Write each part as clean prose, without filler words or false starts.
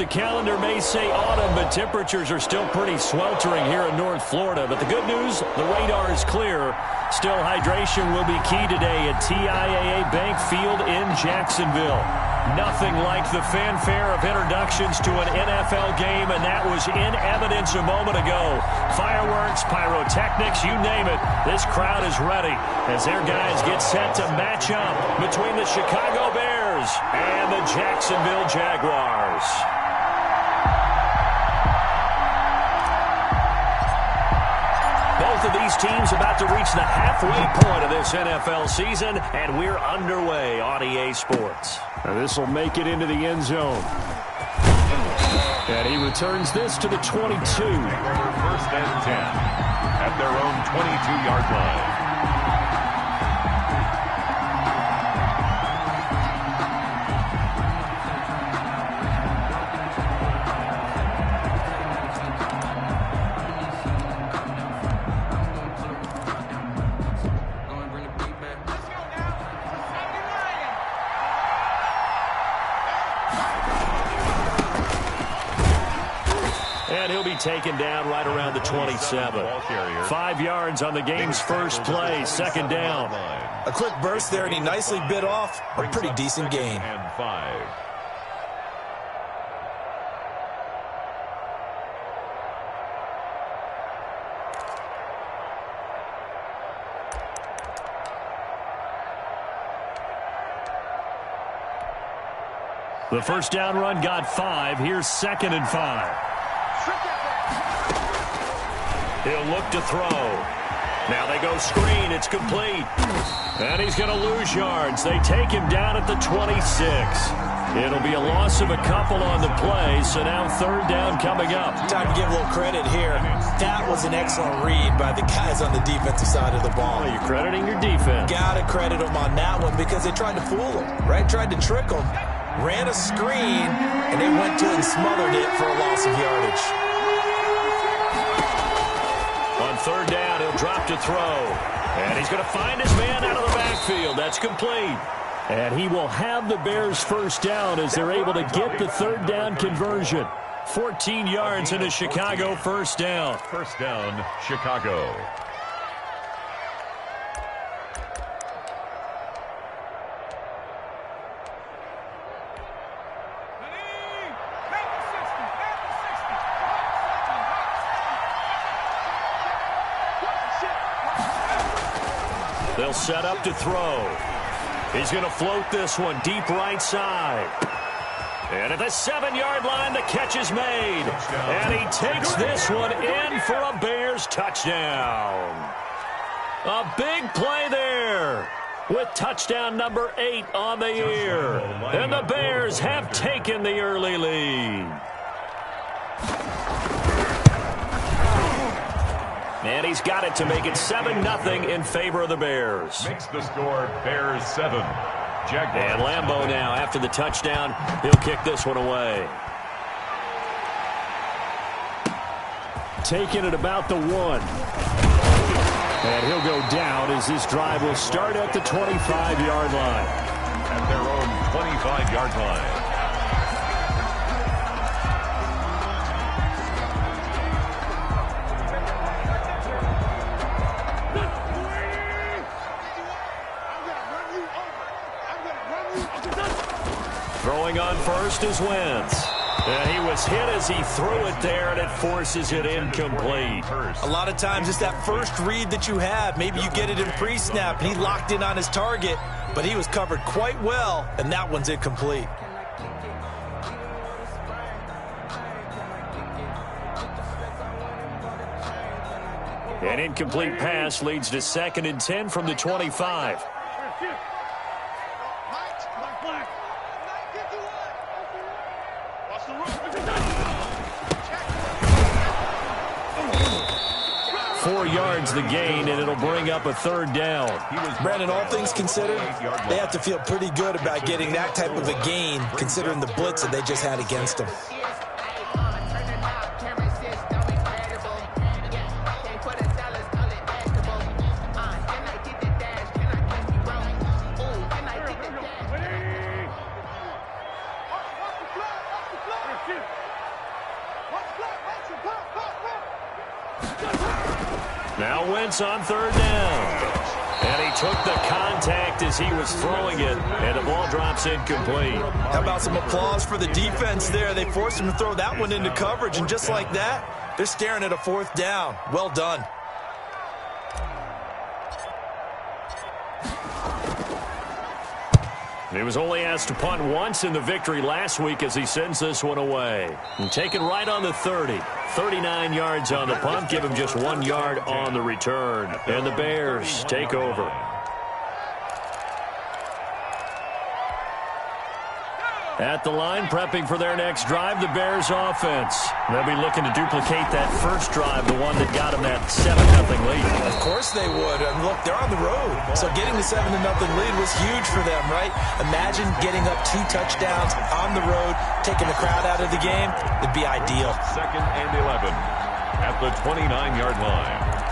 calendar may say autumn, but temperatures are still pretty sweltering here in North Florida. But the good news, the radar is clear. Still, hydration will be key today at TIAA Bank Field in Jacksonville. Nothing like the fanfare of introductions to an NFL game, and that was in evidence a moment ago. Fireworks, pyrotechnics, you name it. This crowd is ready as their guys get set to match up between the Chicago Bears and the Jacksonville Jaguars. Both of these teams about to reach the halfway point of this NFL season, and we're underway on EA Sports. This will make it into the end zone. And he returns this to the 22. First and 10 at their own 22-yard line. And he'll be taken down right around the 27. 5 yards on the game's first play, second down. A quick burst there, and he nicely bit off a pretty decent gain. And 5. The first down run got 5. Here's 2nd and 5. He'll look to throw. Now they go screen. It's complete. And he's going to lose yards. They take him down at the 26. It'll be a loss of a couple on the play, so now third down coming up. Time to give a little credit here. That was an excellent read by the guys on the defensive side of the ball. Well, you're crediting your defense. Got to credit them on that one because they tried to fool him, right? Tried to trick him. Ran a screen, and they went to it and smothered it for a loss of yardage. On third down, he'll drop to throw. And he's going to find his man out of the backfield. That's complete. And he will have the Bears first down as they're able to get the third down conversion. 14 yards into Chicago first down. First down, Chicago. They'll set up to throw. He's going to float this one deep right side. And at the 7-yard line, the catch is made. And he takes this one in for a Bears touchdown. A big play there with touchdown number 8 on the year. And the Bears have taken the early lead. And he's got it to make it 7-0 in favor of the Bears. Makes the score Bears 7. Jaguars. And Lambeau now, after the touchdown, he'll kick this one away. Taking it about the 1. And he'll go down as this drive will start at the 25-yard line. At their own 25-yard line. Throwing on first is Wentz. And he was hit as he threw it there, and it forces it incomplete. A lot of times it's that first read that you have. Maybe you get it in pre-snap. He locked in on his target, but he was covered quite well, and that one's incomplete. An incomplete pass leads to 2nd and 10 from the 25. Yards the gain, and it'll bring up a third down. Brandon, all things considered, they have to feel pretty good about getting that type of a gain, considering the blitz that they just had against them. Now Wentz on third down. And he took the contact as he was throwing it, and the ball drops incomplete. How about some applause for the defense there? They forced him to throw that one into coverage, and just like that, they're staring at a fourth down. Well done. He was only asked to punt once in the victory last week as he sends this one away. And taken right on the 30. 39 yards on the punt, give him just 1 yard on the return. And the Bears take over. At the line, prepping for their next drive, the Bears offense. They'll be looking to duplicate that first drive, the one that got them that 7-0 lead. Of course they would. And look, they're on the road. So getting the 7-0 lead was huge for them, right? Imagine getting up 2 touchdowns on the road, taking the crowd out of the game. It'd be ideal. 2nd and 11 at the 29-yard line.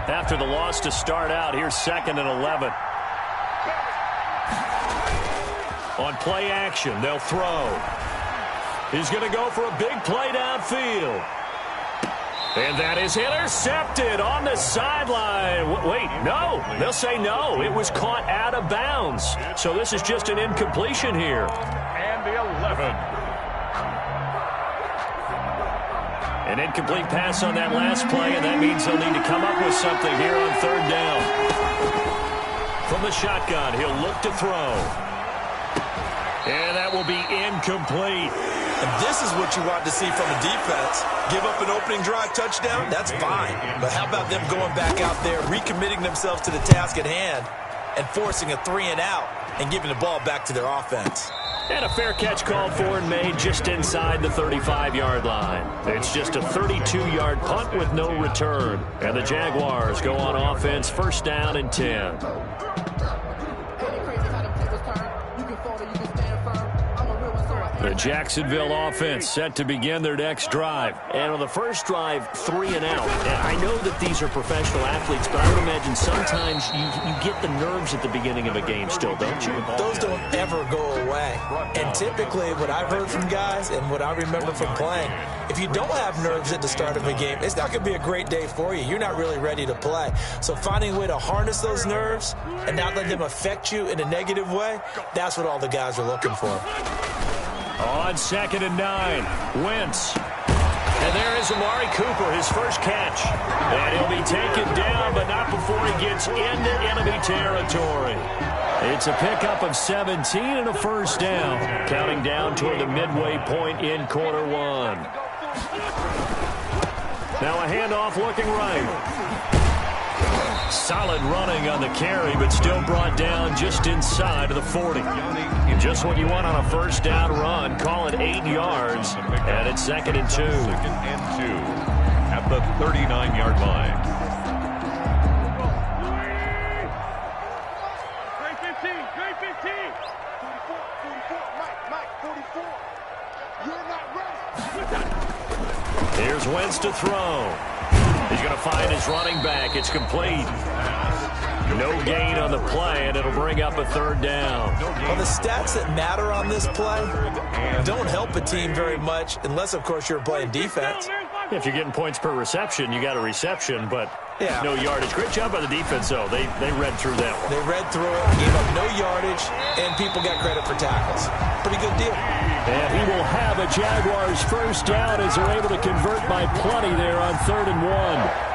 After the loss to start out, here's 2nd and 11. On play action, they'll throw. He's going to go for a big play downfield. And that is intercepted on the sideline. Wait, no. They'll say no. It was caught out of bounds. So this is just an incompletion here. And the 11. An incomplete pass on that last play, and that means they'll need to come up with something here on third down. From the shotgun, he'll look to throw. And that will be incomplete. And this is what you want to see from a defense. Give up an opening drive touchdown, that's fine. But how about them going back out there, recommitting themselves to the task at hand, and forcing a 3-and-out and giving the ball back to their offense. And a fair catch called for and made just inside the 35-yard line. It's just a 32-yard punt with no return. And the Jaguars go on offense, first down and 10. The Jacksonville offense set to begin their next drive. And on the first drive, 3-and-out. And I know that these are professional athletes, but I would imagine sometimes you get the nerves at the beginning of a game still, don't you? Those don't ever go away. And typically, what I've heard from guys and what I remember from playing, if you don't have nerves at the start of a game, it's not going to be a great day for you. You're not really ready to play. So finding a way to harness those nerves and not let them affect you in a negative way, that's what all the guys are looking for. On 2nd and 9, Wentz. And there is Amari Cooper, his first catch. And he'll be taken down, but not before he gets into enemy territory. It's a pickup of 17 and a first down, counting down toward the midway point in quarter one. Now a handoff looking right. Solid running on the carry, but still brought down just inside of the 40. Just what you want on a first down run. Call it 8 yards, and it's 2nd and 2. 2nd and 2 at the 39-yard line. 315. 44, Mike, 44. You're not ready. Here's Wentz to throw. He's going to find his running back. It's complete. No gain on the play, and it'll bring up a third down. Well, the stats that matter on this play don't help a team very much unless, of course, you're playing defense. If you're getting points per reception, you got a reception, but no yardage. Great job by the defense, though. They read through that one. They read through it, gave up no yardage, and people got credit for tackles. Pretty good deal. And he will have a Jaguars first down as they're able to convert by plenty there on 3rd and 1.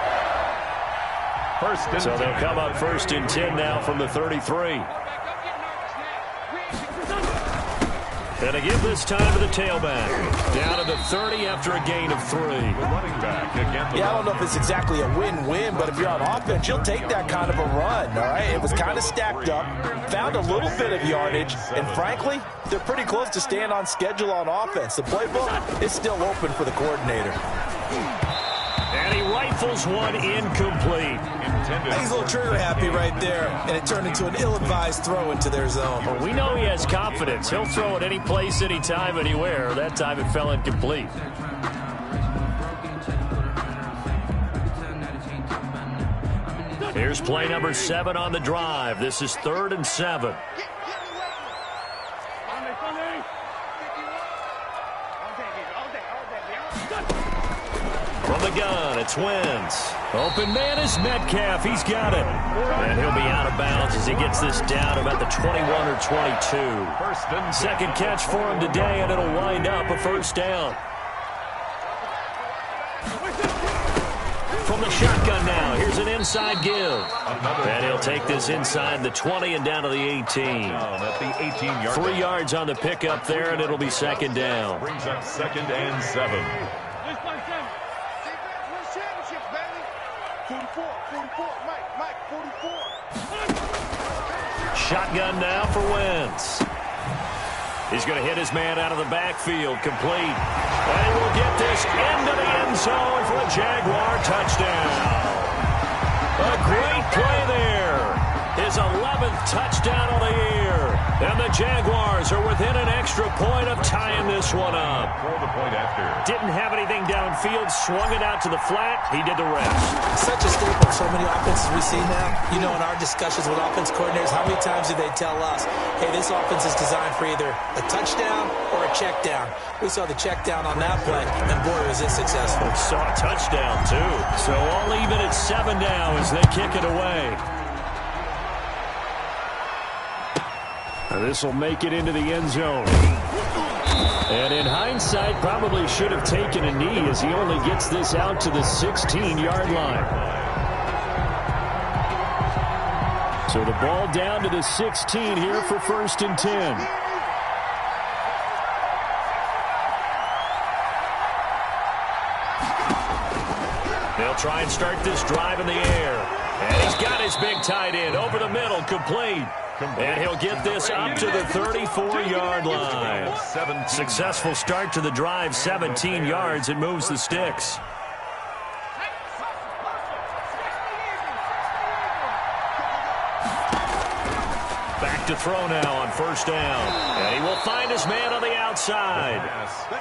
So they'll come up 1st and 10 now from the 33. And a give this time to the tailback. Down to the 30 after a gain of 3. Yeah, I don't know if it's exactly a win-win, but if you're on offense, you'll take that kind of a run, all right? It was kind of stacked up, found a little bit of yardage, and frankly, they're pretty close to staying on schedule on offense. The playbook is still open for the coordinator. And he rifles one incomplete. He's a little trigger happy right there, and it turned into an ill-advised throw into their zone. Well, we know he has confidence. He'll throw it any place, anytime, anywhere. That time it fell incomplete. Here's play number 7 on the drive. This is 3rd and 7. From the gun, it's Wentz. Open man is Metcalf. He's got it. And he'll be out of bounds as he gets this down about the 21 or 22. Second catch for him today, and it'll wind up a first down. From the shotgun now, here's an inside give. And he'll take this inside the 20 and down to the 18. At the 18-yard 3 yards on the pickup there, and it'll be second down. Brings up 2nd and 7. Championships, baby. 44, Mike, 44. Shotgun now for Wentz. He's going to hit his man out of the backfield, complete. And he will get this into the end zone for a Jaguar touchdown. A great play there. His 11th touchdown of the year. And the Jaguars are within an extra point of tying this one up. For the point after. Didn't have anything downfield, swung it out to the flat. He did the rest. Such a staple of so many offenses we see now. You know, in our discussions with offense coordinators, how many times do they tell us, hey, this offense is designed for either a touchdown or a check down. We saw the check down on that play, and boy, was it successful. We saw a touchdown, too. So all even at 7 now as they kick it away. This will make it into the end zone. And in hindsight, probably should have taken a knee as he only gets this out to the 16-yard line. So the ball down to the 16 here for 1st and 10. They'll try and start this drive in the air. And he's got his big tight end over the middle, complete. And he'll get this up to the 34-yard line. Successful start to the drive, 17 yards. It moves the sticks. Back to throw now on 1st down. And he will find his man on the outside.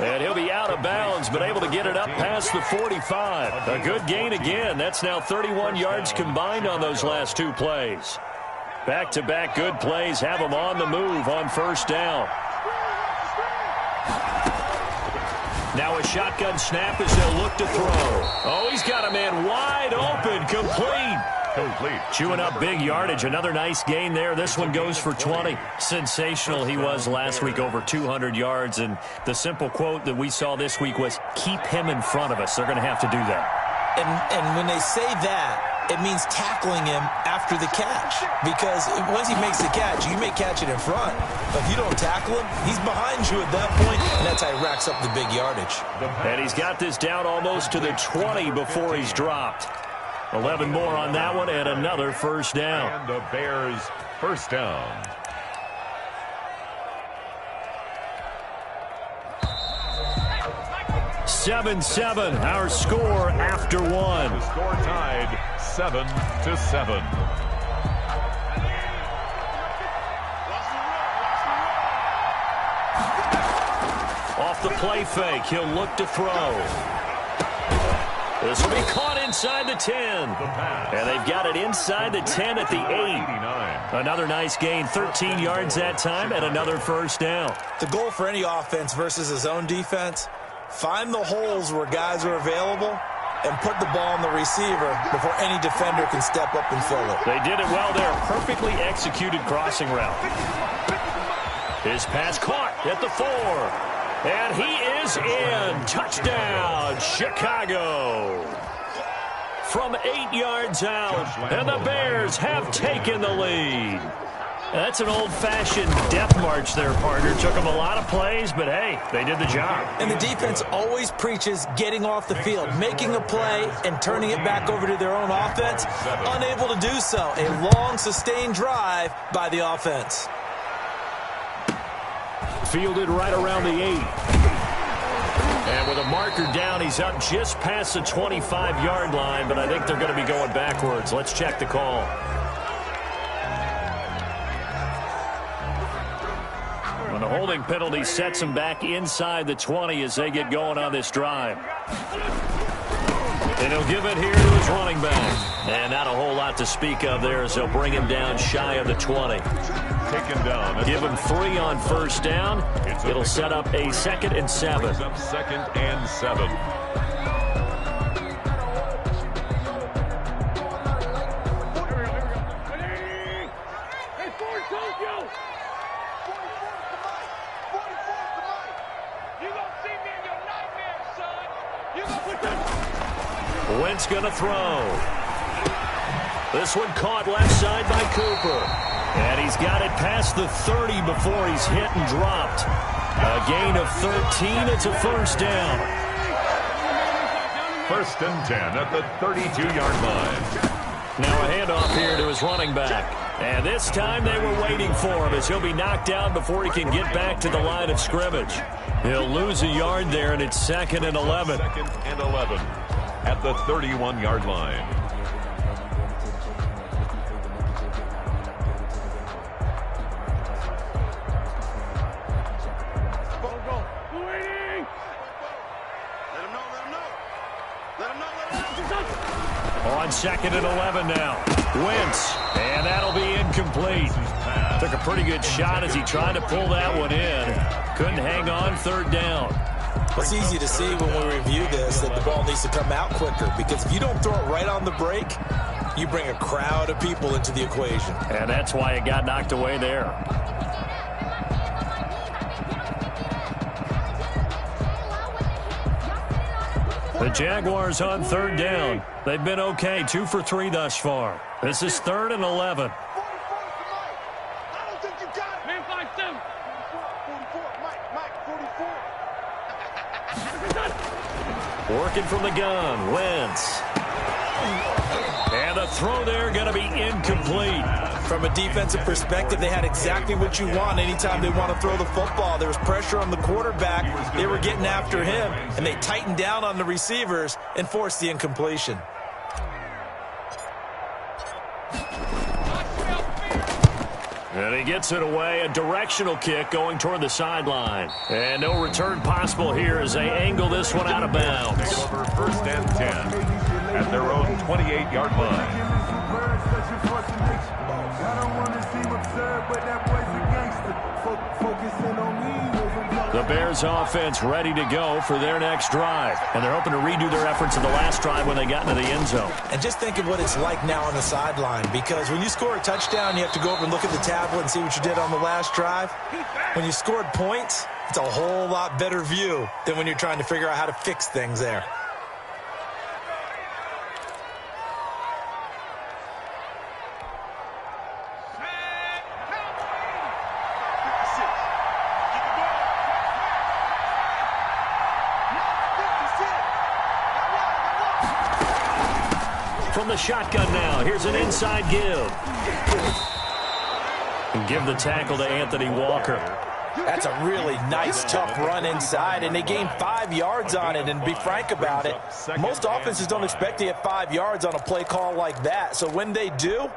And he'll be out of bounds, but able to get it up past the 45. A good gain again. That's now 31 yards combined on those last 2 plays. Back-to-back good plays have him on the move on 1st down. Now a shotgun snap as they'll look to throw. Oh, he's got a man wide open, complete. Chewing up big yardage. Another nice gain there. This one goes for 20. Sensational he was last week, over 200 yards. And the simple quote that we saw this week was, keep him in front of us. They're going to have to do that. And when they say that, it means tackling him after the catch. Because once he makes the catch, you may catch it in front. But if you don't tackle him, he's behind you at that point, and that's how he racks up the big yardage. And he's got this down almost to the 20 before he's dropped. 11 more on that one, and another 1st down. And the Bears' 1st down. Seven, our score after 1. The score tied 7-7. Off the play fake, he'll look to throw. This will be caught inside the 10. And they've got it inside the 10 at the 8. Another nice gain, 13 yards that time, and another 1st down. The goal for any offense versus his own defense, find the holes where guys are available and put the ball on the receiver before any defender can step up and fill it. They did it well there. Perfectly executed crossing route. His pass caught at the 4. And he is in. Touchdown, Chicago. From 8 yards out, and the Bears have taken the lead. That's an old-fashioned death march there, partner. Took them a lot of plays, but hey, they did the job. And the defense always preaches getting off the field, making a play, and turning it back over to their own offense. Unable to do so. A long, sustained drive by the offense. Fielded right around the 8. And with a marker down, he's up just past the 25-yard line, but I think they're going to be going backwards. Let's check the call. And the holding penalty sets them back inside the 20 as they get going on this drive. And he'll give it here to his running back. And not a whole lot to speak of there as they'll bring him down shy of the 20. Taken down. Give him 3 on first down. It'll set up a 2nd and 7. It's up 2nd and 7. Wentz going to throw. This one caught left side by Cooper. And he's got it past the 30 before he's hit and dropped. A gain of 13. It's a first down. 1st and 10 at the 32-yard line. Now a handoff here to his running back. And this time they were waiting for him as he'll be knocked down before he can get back to the line of scrimmage. He'll lose a yard there, and it's 2nd and 11. 2nd and 11 at the 31-yard line. On 2nd and 11 now. Wentz, and that'll be incomplete. Took a pretty good shot as he tried to pull that one in. Couldn't hang on 3rd down. It's easy to see when we review this that the ball needs to come out quicker, because if you don't throw it right on the break, you bring a crowd of people into the equation. And that's why it got knocked away there. The Jaguars on 3rd down. They've been okay, 2 for 3 thus far. This is 3rd and 11. Working from the gun, Wentz. And the throw there going to be incomplete. From a defensive perspective, they had exactly what you want anytime they want to throw the football. There was pressure on the quarterback. They were getting after him, and they tightened down on the receivers and forced the incompletion. And he gets it away, a directional kick going toward the sideline. And no return possible here as they angle this one out of bounds. Over 1st and 10 at their own 28-yard line. The Bears offense ready to go for their next drive. And they're hoping to redo their efforts in the last drive when they got into the end zone. And just think of what it's like now on the sideline, because when you score a touchdown, you have to go over and look at the tablet and see what you did on the last drive. When you scored points, it's a whole lot better view than when you're trying to figure out how to fix things there. From the shotgun now, here's an inside give. And give the tackle to Anthony Walker. That's a really nice, tough run inside, and they gained 5 yards on it. And to be frank about it, most offenses don't expect to get 5 yards on a play call like that. So when they do,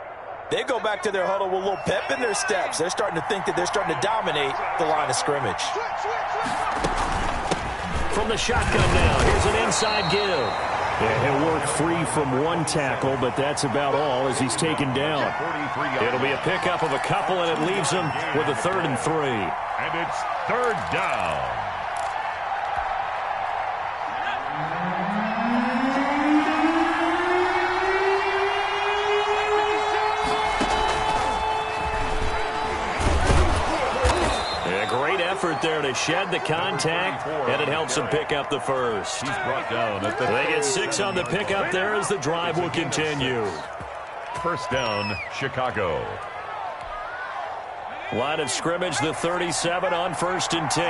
they go back to their huddle with a little pep in their steps. They're starting to think that they're starting to dominate the line of scrimmage. From the shotgun now, here's an inside give. Yeah, he'll work free from one tackle, but that's about all as he's taken down. It'll be a pickup of a couple, and it leaves him with a 3rd and 3. And it's 3rd down. Effort there to shed the contact, and it helps them pick up the first. He's brought down at the They get 6 on the pickup there as the drive will continue. 1st down, Chicago. Line of scrimmage, the 37 on 1st and 10.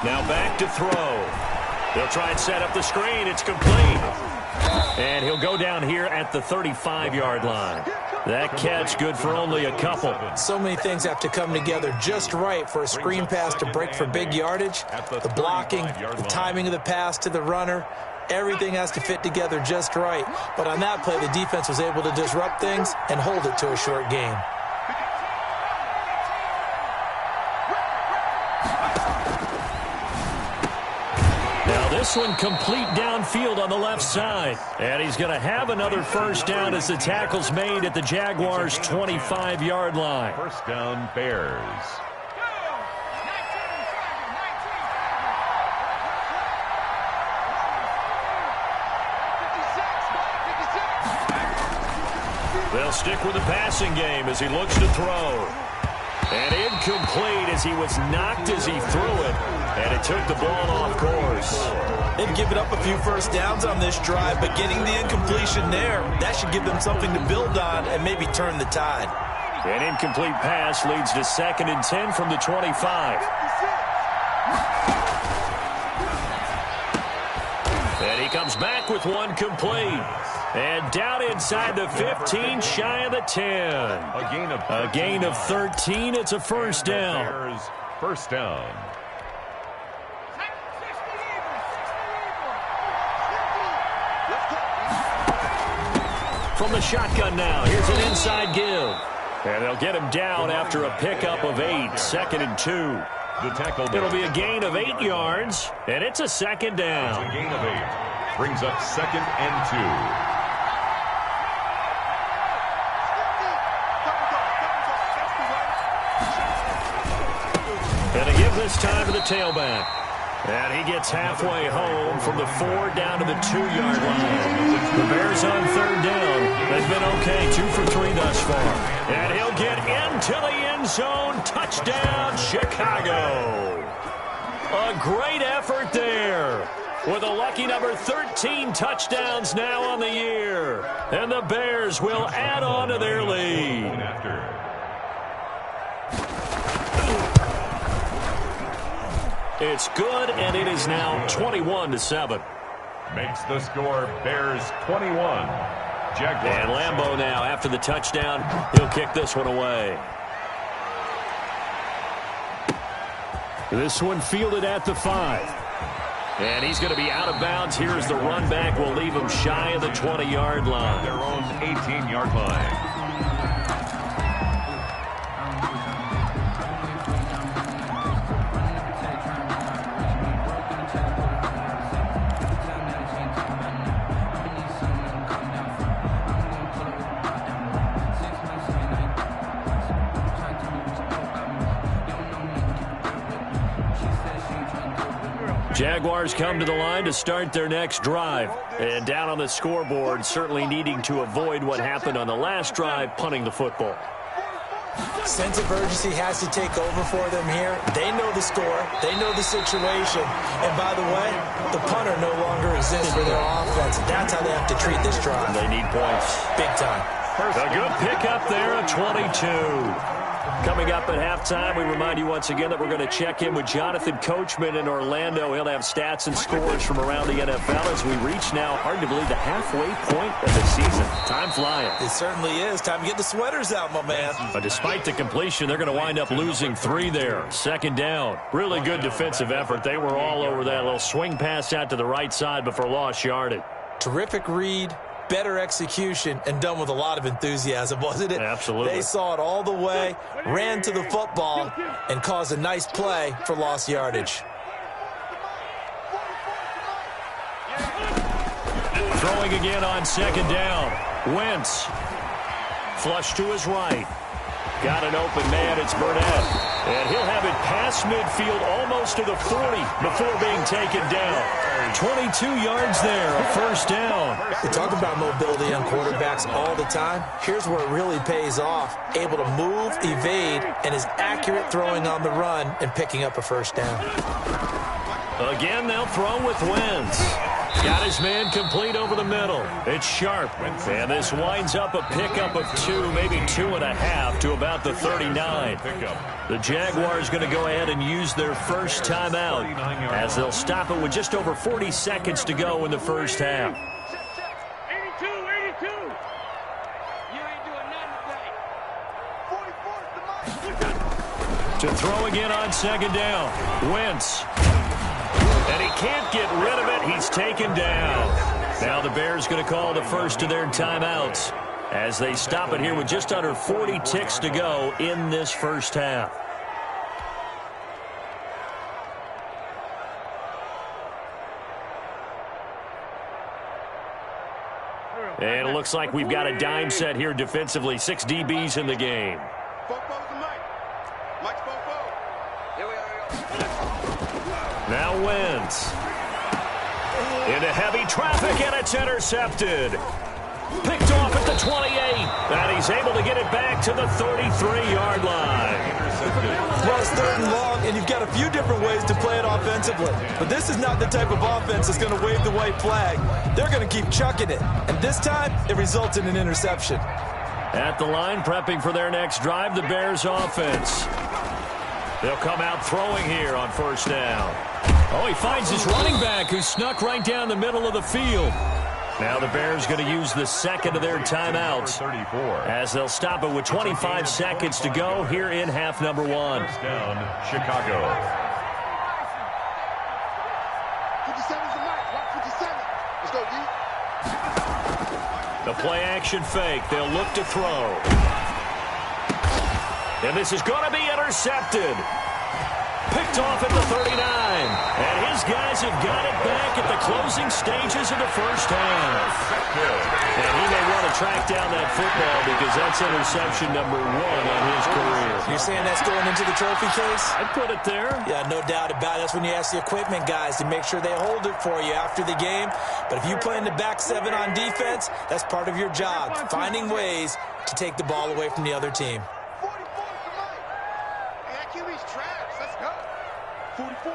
Now back to throw. They'll try and set up the screen. It's complete. And he'll go down here at the 35-yard line. That catch good for only a couple. So many things have to come together just right for a screen pass to break for big yardage. The blocking, the timing of the pass to the runner, everything has to fit together just right. But on that play, the defense was able to disrupt things and hold it to a short game. this one complete downfield on the left side. And he's going to have another first down as the tackle's made at the Jaguars' 25-yard line. First down, Bears. They'll stick with the passing game as he looks to throw. And incomplete as he was knocked as he threw it. And it took the ball off course. They've given up a few first downs on this drive, but getting the incompletion there, that should give them something to build on and maybe turn the tide. An incomplete pass leads to 2nd and 10 from the 25. And he comes back with one complete. And down inside the 15, shy of the 10. A gain of 13. It's a first down. Bears, first down. From the shotgun now, here's an inside give. And they'll get him down after a pickup of 8, 2nd and 2. The tackle. It'll be a gain of 8 yards, and it's a second down. It's a gain of 8. Brings up 2nd and 2. And a give this time to the tailback. And he gets halfway home from the 4 down to the 2-yard line. The Bears on 3rd down. They've been okay, 2 for 3 thus far. And he'll get into the end zone. Touchdown, Chicago. A great effort there. With a lucky number 13 touchdowns now on the year. And the Bears will add on to their lead. It's good, and it is now 21-7. Makes the score Bears 21. Jaguars. And Lambeau now, after the touchdown, he'll kick this one away. This one fielded at the 5. And he's going to be out of bounds. Here's the run back. Will leave him shy of the 20-yard line. Their own 18-yard line. Jaguars come to the line to start their next drive. And down on the scoreboard, certainly needing to avoid what happened on the last drive, punting the football. Sense of urgency has to take over for them here. They know the score. They know the situation. And by the way, the punter no longer exists for their offense. That's how they have to treat this drive. They need points. Big time. A good pickup there, a 22. Coming up at halftime, we remind you once again that we're going to check in with Jonathan Coachman in Orlando. He'll have stats and scores from around the NFL as we reach now, hard to believe, the halfway point of the season. Time flying. It certainly is. Time to get the sweaters out, my man. But despite the completion, they're going to wind up losing 3 there. 2nd down. Really good defensive effort. They were all over that little swing pass out to the right side before lost yardage. Terrific read. Better execution, and done with a lot of enthusiasm, wasn't it? Absolutely. They saw it all the way, ran to the football, and caused a nice play for lost yardage. Throwing again on 2nd down. Wentz. Flush to his right. Got an open man. It's Burnett. And he'll have it past midfield almost to the 40 before being taken down. 22 yards there, a first down. We talk about mobility on quarterbacks all the time. Here's where it really pays off. Able to move, evade, and is accurate throwing on the run and picking up a first down. Again, they'll throw with Wentz. Got his man complete over the middle. It's Sharp. And this winds up a pickup of 2, maybe 2.5 to about the 39. The Jaguars going to go ahead and use their first timeout as they'll stop it with just over 40 seconds to go in the first half. 82. You ain't doing nothing today. To throw again on 2nd down. Wentz. And he can't get rid of it. He's taken down. Now the Bears going to call the first of their timeouts as they stop it here with just under 40 ticks to go in this first half. And it looks like we've got a dime set here defensively. 6 DBs in the game. Now Wentz. Into heavy traffic, and it's intercepted. Picked off at the 28. And he's able to get it back to the 33-yard line. Well, it's 3rd and long, and you've got a few different ways to play it offensively. But this is not the type of offense that's going to wave the white flag. They're going to keep chucking it. And this time, it results in an interception. At the line, prepping for their next drive, the Bears offense. They'll come out throwing here on 1st down. Oh, he finds his running back who snuck right down the middle of the field. Now the Bears going to use the second of their timeouts as they'll stop it with 25 seconds to go here in half number 1. First down, Chicago. 57's the mark. Watch 57. Let's go, D. The play action fake. They'll look to throw. And this is going to be intercepted. Picked off at the 39. And his guys have got it back at the closing stages of the 1st half. And he may want to track down that football because that's interception number 1 on his career. You're saying that's going into the trophy case? I'd put it there. Yeah, no doubt about it. That's when you ask the equipment guys to make sure they hold it for you after the game. But if you play in the back 7 on defense, that's part of your job, finding ways to take the ball away from the other team. 44's the mark. Hey, that QB's trash. Let's go. 44.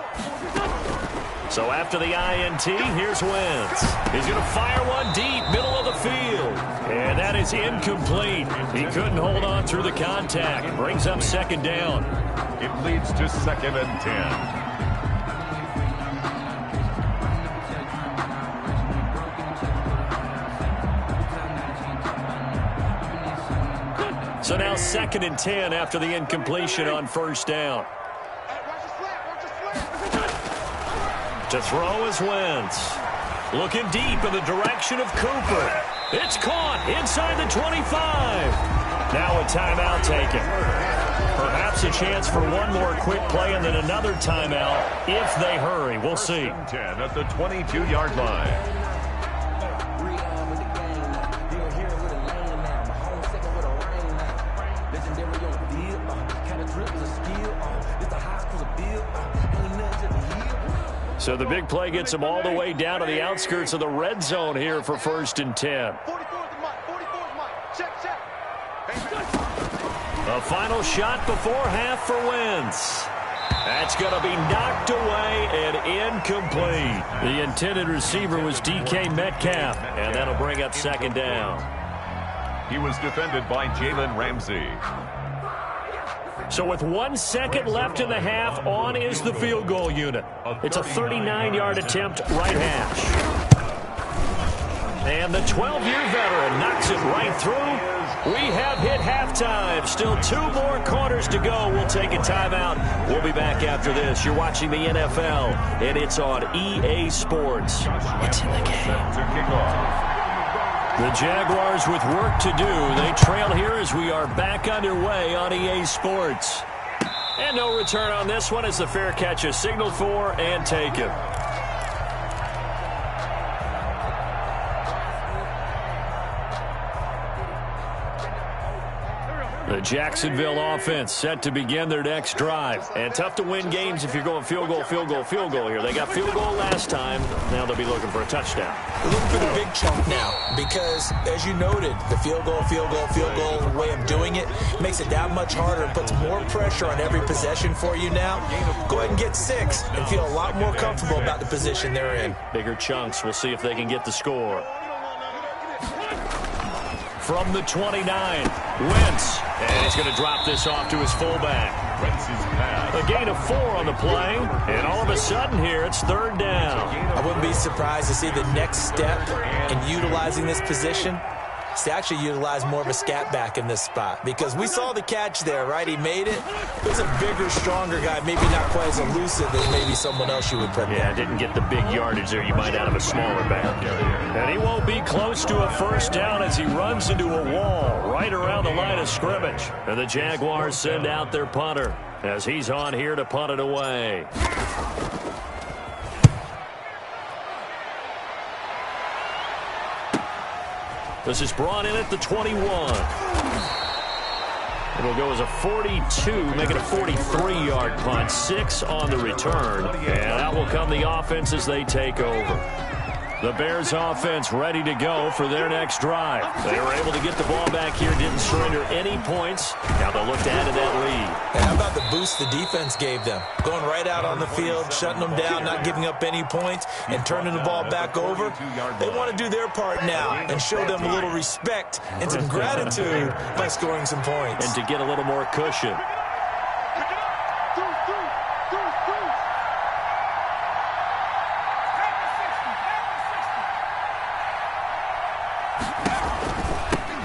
So after the INT, here's Wentz. He's going to fire one deep, middle of the field. And that is incomplete. He couldn't hold on through the contact. Brings up 2nd down. It leads to 2nd and 10. So now 2nd and 10 after the incompletion on 1st down. To throw is Wentz. Looking deep in the direction of Cooper. It's caught inside the 25. Now a timeout taken. Perhaps a chance for one more quick play and then another timeout if they hurry. We'll see. 10 at the 22-yard line. So the big play gets them all the way down to the outskirts of the red zone here for 1st and 10. 44's the mark. 44's mark. Check. A final shot before half for Wentz. That's going to be knocked away and incomplete. The intended receiver was DK Metcalf, and that'll bring up 2nd down. He was defended by Jalen Ramsey. So with 1 second left in the half, on is the field goal unit. It's a 39-yard attempt, right hash. And the 12-year veteran knocks it right through. We have hit halftime. Still 2 more quarters to go. We'll take a timeout. We'll be back after this. You're watching the NFL, and it's on EA Sports. It's in the game. The Jaguars with work to do. They trail here as we are back underway on EA Sports. And no return on this one as the fair catch is signaled for and taken. The Jacksonville offense set to begin their next drive. And tough to win games if you're going field goal here. They got field goal last time. Now they'll be looking for a touchdown. They're looking for the big chunk now because, as you noted, the field goal way of doing it makes it that much harder and puts more pressure on every possession for you now. Go ahead and get 6 and feel a lot more comfortable about the position they're in. Bigger chunks. We'll see if they can get the score. From the 29, Wentz. And he's going to drop this off to his fullback. A gain of 4 on the play. And all of a sudden here, it's 3rd down. I wouldn't be surprised to see the next step in utilizing this position is to actually utilize more of a scat back in this spot. Because we saw the catch there, right? He made it. It was a bigger, stronger guy, maybe not quite as elusive as maybe someone else you would put there. Yeah, didn't get the big yardage there you might out of a smaller back. And he won't be close to a 1st down as he runs into a wall right around the line of scrimmage. And the Jaguars send out their punter as he's on here to punt it away. This is brought in at the 21. It'll go as a 42, make it a 43-yard punt. 6 on the return. And out will come the offense as they take over. The Bears offense ready to go for their next drive. They were able to get the ball back here, didn't surrender any points. Now they'll look to add to that lead. And how about the boost the defense gave them? Going right out on the field, shutting them down, not giving up any points, and turning the ball back over. They want to do their part now and show them a little respect and some gratitude by scoring some points. And to get a little more cushion.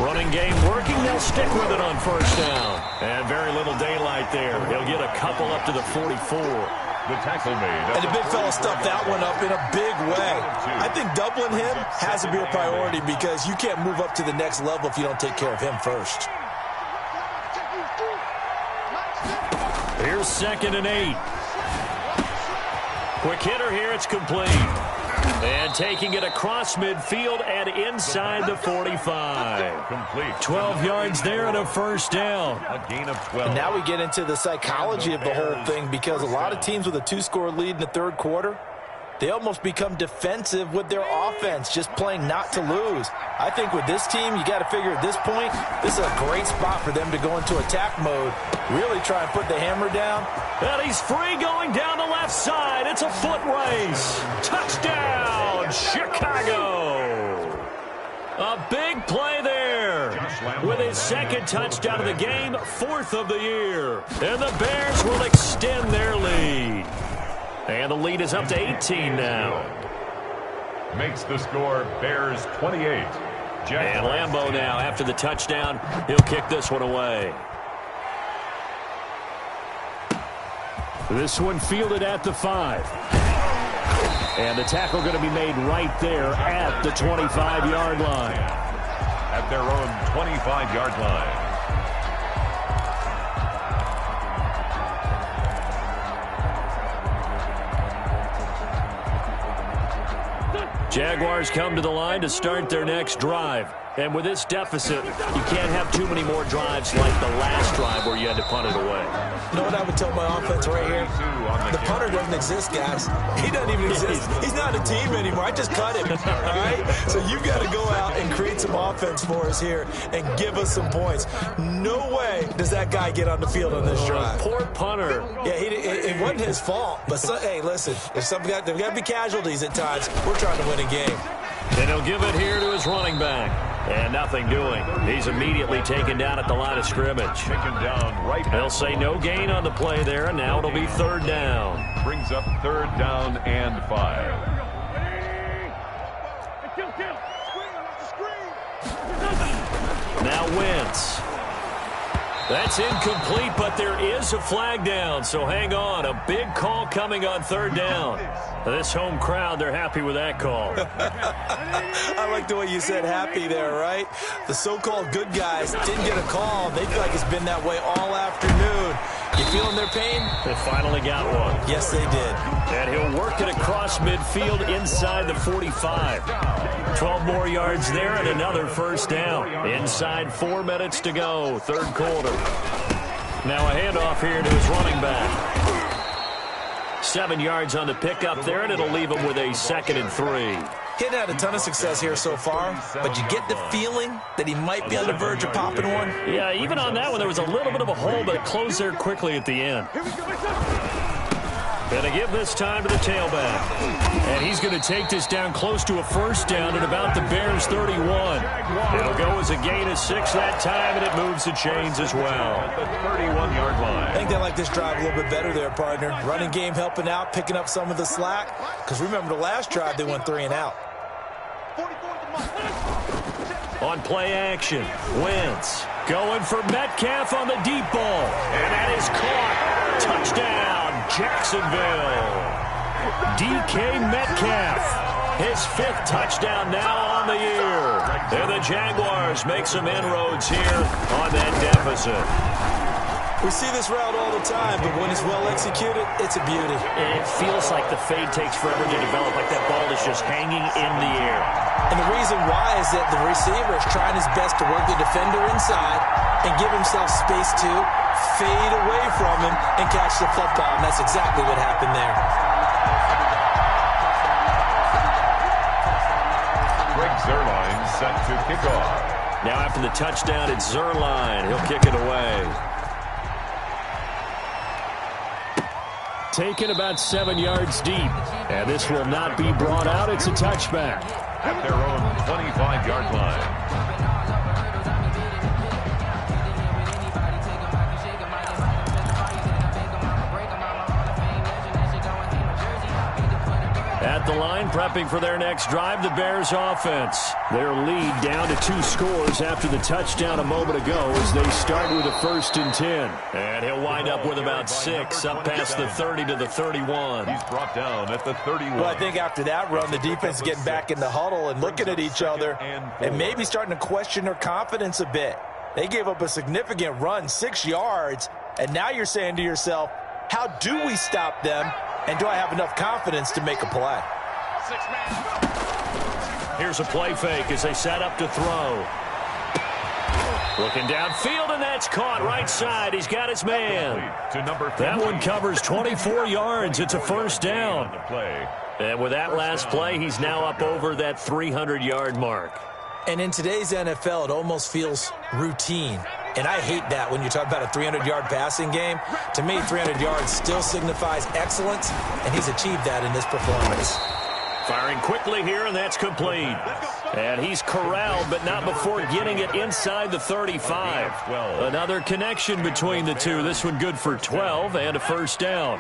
Running game working. They'll stick with it on first down. And very little daylight there. He'll get a couple up to the 44. The tackle made. And the big fella stuffed that one up in a big way. I think doubling him has to be a priority because you can't move up to the next level if you don't take care of him first. Here's 2nd and 8. Quick hitter here. It's complete. And taking it across midfield and inside the 45. Complete. 12 yards there and a first down. A gain of 12. And now we get into the psychology of the whole thing because a lot of teams with a 2-score lead in the third quarter, they almost become defensive with their offense, just playing not to lose. I think with this team, you got to figure at this point, this is a great spot for them to go into attack mode, really try and put the hammer down. And he's free going down the left side. It's a foot race. Touchdown, Chicago. A big play there. With his 2nd touchdown of the game, 4th of the year. And the Bears will extend their lead. And the lead is up to 18 now. Makes the score Bears 28. And Lambeau now, after the touchdown, he'll kick this one away. This one fielded at the 5. And the tackle going to be made right there at the 25-yard line. At their own 25-yard line. Jaguars come to the line to start their next drive. And with this deficit, you can't have too many more drives like the last drive where you had to punt it away. You know what I would tell my offense right here? The punter doesn't exist, guys. He doesn't even exist. He's not a team anymore. I just cut him, all right? So you've got to go out and create some offense for us here and give us some points. No way does that guy get on the field on this drive. Poor punter. Yeah, it wasn't his fault. But, hey, listen, there's got to be casualties at times. We're trying to win a game. And he'll give it here to his running back. And nothing doing. He's immediately taken down at the line of scrimmage. Taken down right. They'll say no gain on the play there, and now it'll be 3rd down. Brings up 3rd down and 5. Now Wentz. That's incomplete, but there is a flag down, so hang on. A big call coming on 3rd down. This home crowd, they're happy with that call. I like the way you said happy there, right? The so-called good guys didn't get a call. They feel like it's been that way all afternoon. You feeling their pain? They finally got one. Yes, they did. And he'll work it across midfield inside the 45. 12 more yards there and another first down. Inside 4 minutes to go, 3rd quarter. Now a handoff here to his running back. 7 yards on the pickup there, and it'll leave him with a 2nd and 3. He hadn't had a ton of success here so far, but you get the feeling that he might be on the verge of popping one. Yeah, even on that one, there was a little bit of a hole, but it closed there quickly at the end. And they give this time to the tailback. And he's going to take this down close to a first down at about the Bears' 31. It'll go as a gain of 6 that time, and it moves the chains as well. At the 31-yard line. I think they like this drive a little bit better there, partner. Running game helping out, picking up some of the slack. Because remember the last drive, they went 3 and out. On play action, Wentz going for Metcalf on the deep ball. And that is caught. Touchdown, Jacksonville. DK Metcalf, his 5th touchdown now on the year. And the Jaguars make some inroads here on that deficit. We see this route all the time, but when it's well executed, it's a beauty. It feels like the fade takes forever to develop, like that ball is just hanging in the air. And the reason why is that the receiver is trying his best to work the defender inside and give himself space to fade away from him and catch the football, and that's exactly what happened there. Greg Zuerlein set to kick off. Now after the touchdown, it's Zuerlein. He'll kick it away. Taken about 7 yards deep. And this will not be brought out. It's a touchback. At their own 25-yard line. At the line, prepping for their next drive, the Bears offense. Their lead down to 2 scores after the touchdown a moment ago as they start with a 1st and 10. And he'll wind up with about 6 up past the 30 to the 31. He's brought down at the 31. Well, I think after that run, the defense is getting back in the huddle and looking at each other and maybe starting to question their confidence a bit. They gave up a significant run, 6 yards, and now you're saying to yourself, how do we stop them? And do I have enough confidence to make a play? Here's a play fake as they set up to throw. Looking downfield, and that's caught right side. He's got his man. That one covers 24 yards. It's a 1st down. And with that last play, he's now up over that 300-yard mark. And in today's NFL, it almost feels routine. And I hate that when you talk about a 300-yard passing game. To me, 300 yards still signifies excellence, and he's achieved that in this performance. Firing quickly here, and that's complete. And he's corralled, but not before getting it inside the 35. Another connection between the two. This one good for 12 and a 1st down.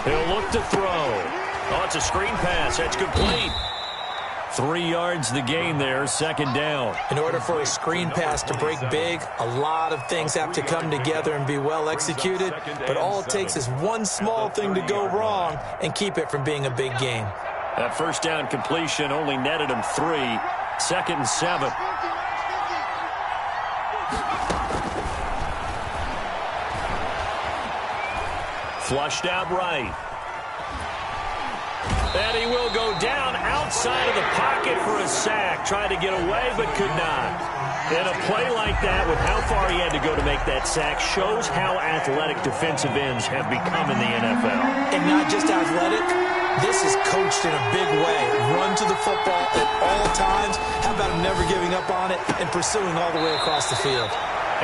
He'll look to throw. Oh, it's a screen pass. That's complete. 3 yards the gain there, 2nd down. In order for a screen pass to break big, a lot of things have to come together and be well executed, but all it takes is one small thing to go wrong and keep it from being a big game. That 1st down completion only netted him 3. 2nd and 7. Flushed out right. And he will go down outside of the pocket for a sack. Tried to get away, but could not. And a play like that, with how far he had to go to make that sack, shows how athletic defensive ends have become in the NFL. And not just athletic, this is coached in a big way. Run to the football at all times. How about him never giving up on it and pursuing all the way across the field?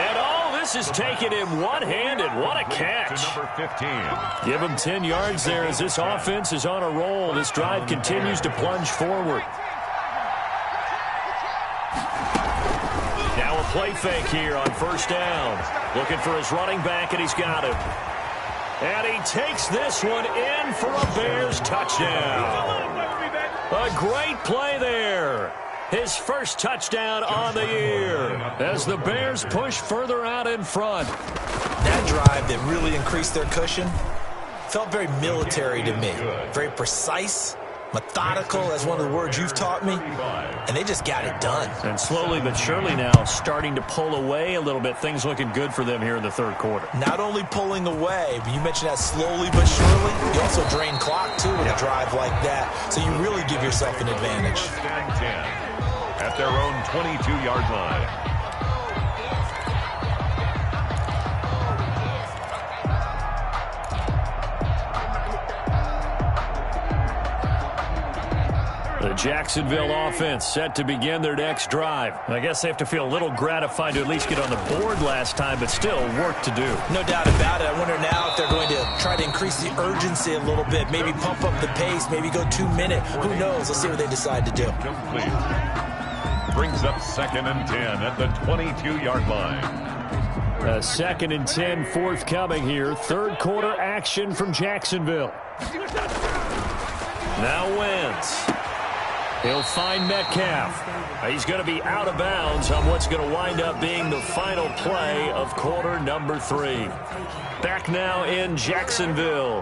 And all this is taken him one-handed. What a catch. Number 15. Give him 10 yards there as this offense is on a roll. This drive continues to plunge forward. Now a play fake here on 1st down. Looking for his running back, and he's got him. And he takes this one in for a Bears touchdown. A great play there. His 1st touchdown on the year as the Bears push further out in front. That drive that really increased their cushion felt very military to me. Very precise, methodical, that's one of the words you've taught me. And they just got it done. And slowly but surely now starting to pull away a little bit. Things looking good for them here in the 3rd quarter. Not only pulling away, but you mentioned that slowly but surely. You also drain clock, too, with a drive like that. So you really give yourself an advantage. 10. At their own 22-yard line. The Jacksonville offense set to begin their next drive. I guess they have to feel a little gratified to at least get on the board last time, but still work to do. No doubt about it. I wonder now if they're going to try to increase the urgency a little bit, maybe pump up the pace, maybe go 2-minute. Who knows? Let's see what they decide to do. Complete. Brings up 2nd and 10 at the 22-yard line. A 2nd and 10 forthcoming here. 3rd quarter action from Jacksonville. Now Wentz. He'll find Metcalf. He's going to be out of bounds on what's going to wind up being the final play of quarter number 3. Back now in Jacksonville.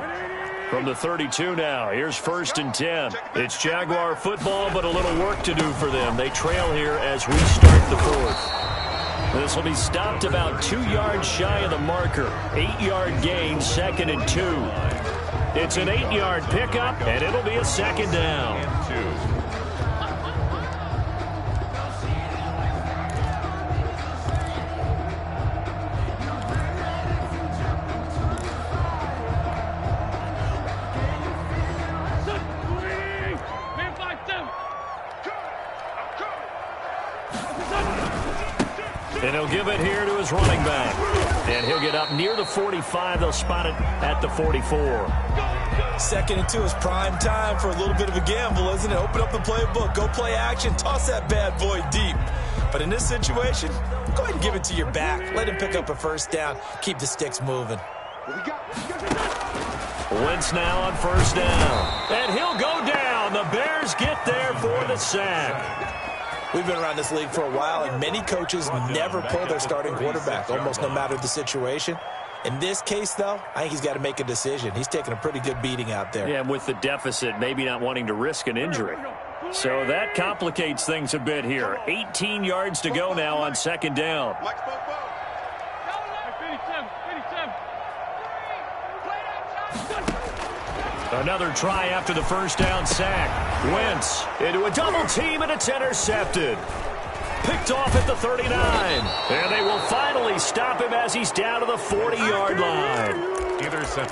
From the 32 now, here's 1st and 10. It's Jaguar football, but a little work to do for them. They trail here as we start the 4th. This will be stopped about 2 yards shy of the marker. 8-yard gain, 2nd and 2. It's an 8-yard pickup, and it'll be a 2nd down. And he'll give it here to his running back. And he'll get up near the 45. They'll spot it at the 44. 2nd and 2 is prime time for a little bit of a gamble, isn't it? Open up the playbook, go play action, toss that bad boy deep. But in this situation, go ahead and give it to your back. Let him pick up a 1st down. Keep the sticks moving. Wentz now on 1st down. And he'll go down. The Bears get there for the sack. We've been around this league for a while, and many coaches never pull their starting quarterback, almost no matter the situation. In this case, though, I think he's got to make a decision. He's taking a pretty good beating out there. Yeah, and with the deficit, maybe not wanting to risk an injury. So that complicates things a bit here. 18 yards to go now on 2nd down. Another try after the 1st down sack. Wentz into a double team, and it's intercepted. Picked off at the 39. And they will finally stop him as he's down to the 40-yard line.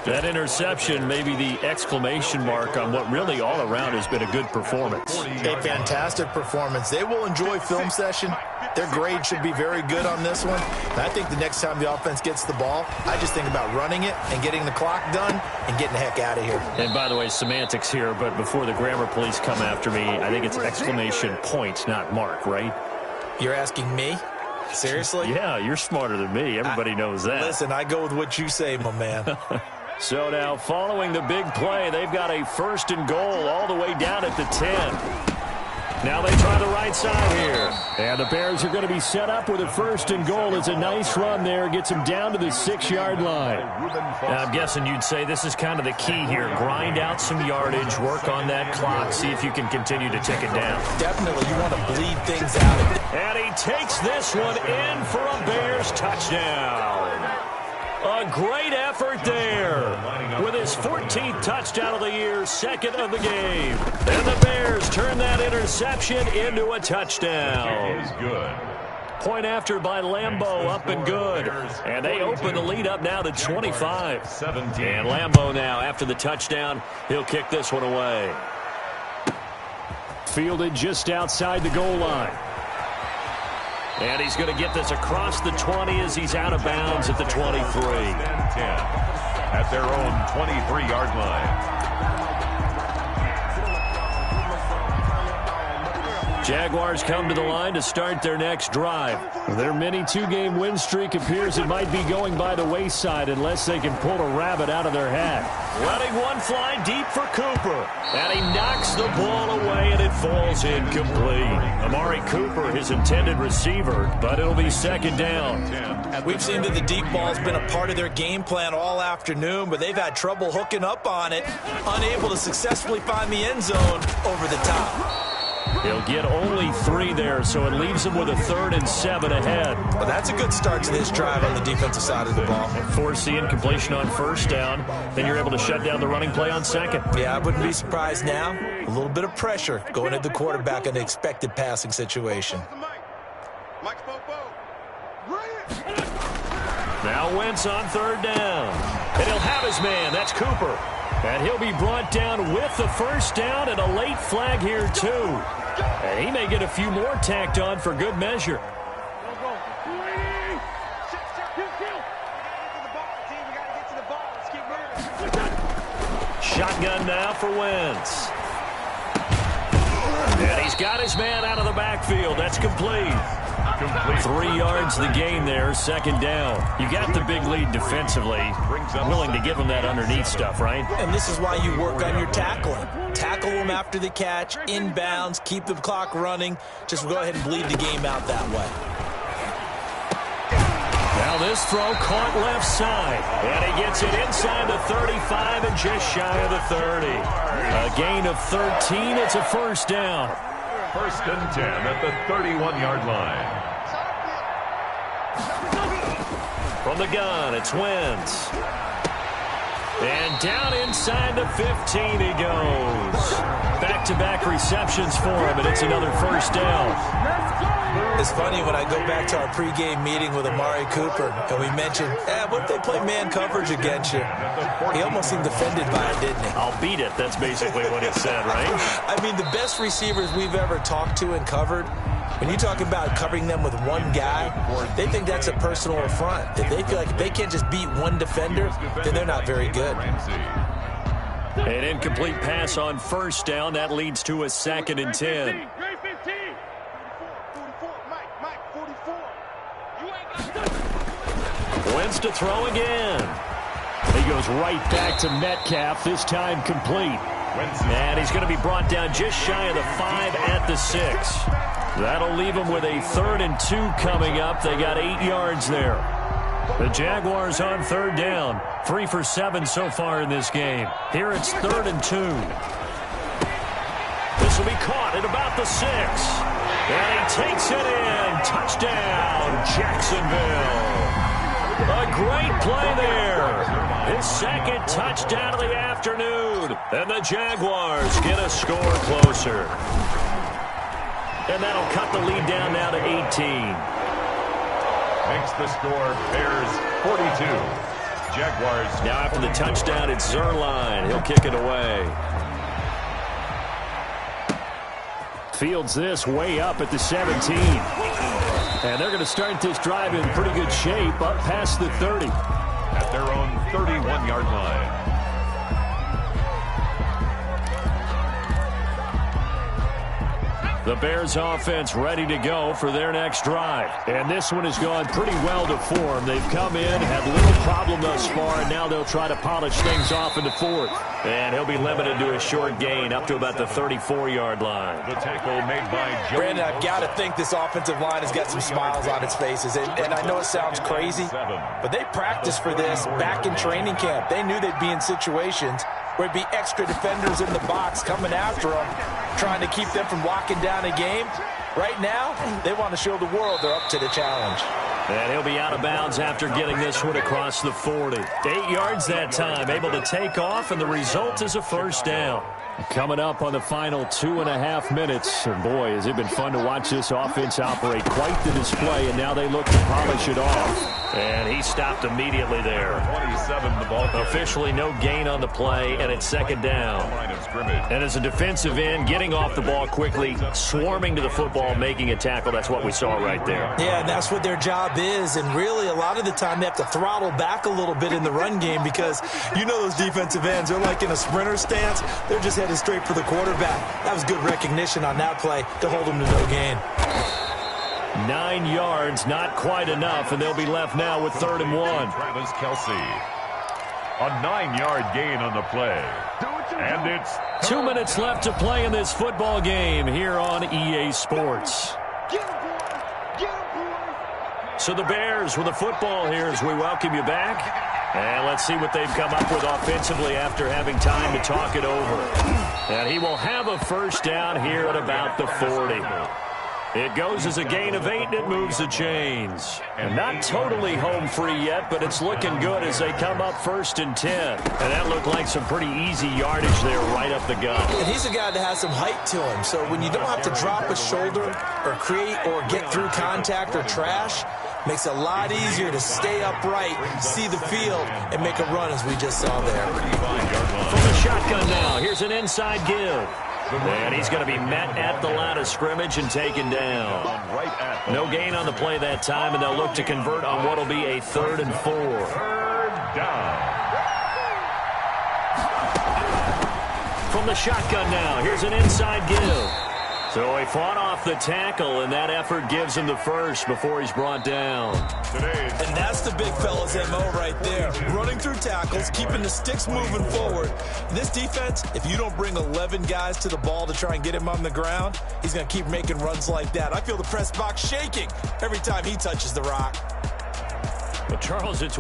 That interception may be the exclamation mark on what really all around has been a good performance. A fantastic performance. They will enjoy film session. Their grade should be very good on this one. And I think the next time the offense gets the ball, I just think about running it and getting the clock done and getting the heck out of here. And by the way, semantics here, but before the grammar police come after me, I think it's exclamation point, not mark, right? You're asking me? Seriously? Yeah, you're smarter than me. Everybody knows that. Listen, I go with what you say, my man. So now, following the big play, they've got a 1st and goal all the way down at the 10. Now they try the right side here. And the Bears are going to be set up with a 1st and goal. It's a nice run there. Gets them down to the 6-yard line. Now, I'm guessing you'd say this is kind of the key here. Grind out some yardage, work on that clock, see if you can continue to tick it down. Definitely. You want to bleed things out. And he takes this one in for a Bears touchdown. A great effort there with his 14th touchdown of the year, 2nd of the game. And the Bears turn that interception into a touchdown. Is good. Point after by Lambeau, up and good. And they open the lead up now to 25. 17. And Lambeau now, after the touchdown, he'll kick this one away. Fielded just outside the goal line. And he's going to get this across the 20 as he's out of bounds at the 23. At their own 23-yard line. Jaguars come to the line to start their next drive. Their mini 2-game win streak appears it might be going by the wayside unless they can pull a rabbit out of their hat. Letting one fly deep for Cooper. And he knocks the ball away, and it falls incomplete. Amari Cooper, his intended receiver, but it'll be 2nd down. We've seen that the deep ball's been a part of their game plan all afternoon, but they've had trouble hooking up on it, unable to successfully find the end zone over the top. He'll get only 3 there, so it leaves him with a 3rd and 7 ahead. Well, that's a good start to this drive on the defensive side of the ball. Force the incompletion on 1st down, then you're able to shut down the running play on 2nd. Yeah, I wouldn't be surprised now. A little bit of pressure going at the quarterback in the expected passing situation. Now Wentz on 3rd down. And he'll have his man. That's Cooper. And he'll be brought down with the 1st down and a late flag here, too. And he may get a few more tacked on for good measure. Shotgun now for Wentz. And he's got his man out of the backfield. That's complete. 3 yards the gain there, 2nd down. You got the big lead defensively. Willing to give him that underneath stuff, right? And this is why you work on your tackling. Tackle them after the catch, inbounds, keep the clock running. Just go ahead and bleed the game out that way. Now this throw caught left side. And he gets it inside the 35 and just shy of the 30. A gain of 13. It's a first down. First and 10 at the 31-yard line. From the gun, it's Wentz. And down inside the 15 he goes. Back-to-back receptions for him, and it's another first down. It's funny when I go back to our pregame meeting with Amari Cooper, and we mentioned, what if they play man coverage against you? He almost seemed offended by it, didn't he? I'll beat it. That's basically what he said, right? I mean, the best receivers we've ever talked to and covered, when you talk about covering them with one guy, they think that's a personal affront. If they feel like if they can't just beat one defender, then they're not very good. An incomplete pass on first down. That leads to a 2nd and 10. Wentz to throw again. He goes right back to Metcalf, this time complete. And he's going to be brought down just shy of the 5 at the 6. That'll leave him with a 3rd and 2 coming up. They got 8 yards there. The Jaguars on 3rd down. 3 for 7 so far in this game. Here it's 3rd and 2. This will be caught at about the 6. And he takes it in. Touchdown, Jacksonville. A great play there. His 2nd touchdown of the afternoon. And the Jaguars get a score closer. And that'll cut the lead down now to 18. Makes the score Bears 42. Jaguars. Now after the touchdown, it's Zerline. He'll kick it away. Fields this way up at the 17. And they're going to start this drive in pretty good shape up past the 30. At their own 31-yard line. The Bears offense ready to go for their next drive. And this one has gone pretty well to form. They've come in, had little problem thus far, and now they'll try to polish things off in the 4th. And he'll be limited to a short gain up to about the 34-yard line. The tackle made by Joe. Brandon, I've got to think this offensive line has got some smiles on its faces. And I know it sounds crazy, but they practiced for this back in training camp. They knew they'd be in situations where it'd be extra defenders in the box coming after them, trying to keep them from locking down a game. Right now, they want to show the world they're up to the challenge. And he'll be out of bounds after getting this one across the 40. 8 yards that time, able to take off, and the result is a first down. Coming up on the final 2.5 minutes. And boy, has it been fun to watch this offense operate. Quite the display, and now they look to polish it off. And he stopped immediately there. 27, the ball. Officially no gain on the play, and it's 2nd down. And as a defensive end, getting off the ball quickly, swarming to the football, making a tackle, that's what we saw right there. Yeah, and that's what their job is. And really, a lot of the time, they have to throttle back a little bit in the run game because you know those defensive ends, they're like in a sprinter stance. They're just headed straight for the quarterback. That was good recognition on that play to hold them to no gain. 9 yards, not quite enough, and they'll be left now with 3rd and 1. Travis Kelce. A 9-yard gain on the play. And it's 2 minutes left to play in this football game here on EA Sports. So the Bears with the football here as we welcome you back. And let's see what they've come up with offensively after having time to talk it over. And he will have a first down here at about the 40. It goes as a gain of 8, and it moves the chains. And not totally home free yet, but it's looking good as they come up 1st and 10. And that looked like some pretty easy yardage there right up the gut. And he's a guy that has some height to him. So when you don't have to drop a shoulder or create or get through contact or trash, makes it a lot easier to stay upright, see the field, and make a run as we just saw there. From the shotgun now, here's an inside give. And he's going to be met at the line of scrimmage and taken down. No gain on the play that time, and they'll look to convert on what will be a 3rd and 4. 3rd down. From the shotgun now, here's an inside give. So he fought off the tackle, and that effort gives him the first before he's brought down. And that's the big fella's MO right there. Running through tackles, keeping the sticks moving forward. This defense, if you don't bring 11 guys to the ball to try and get him on the ground, he's going to keep making runs like that. I feel the press box shaking every time he touches the rock. But Charles, it's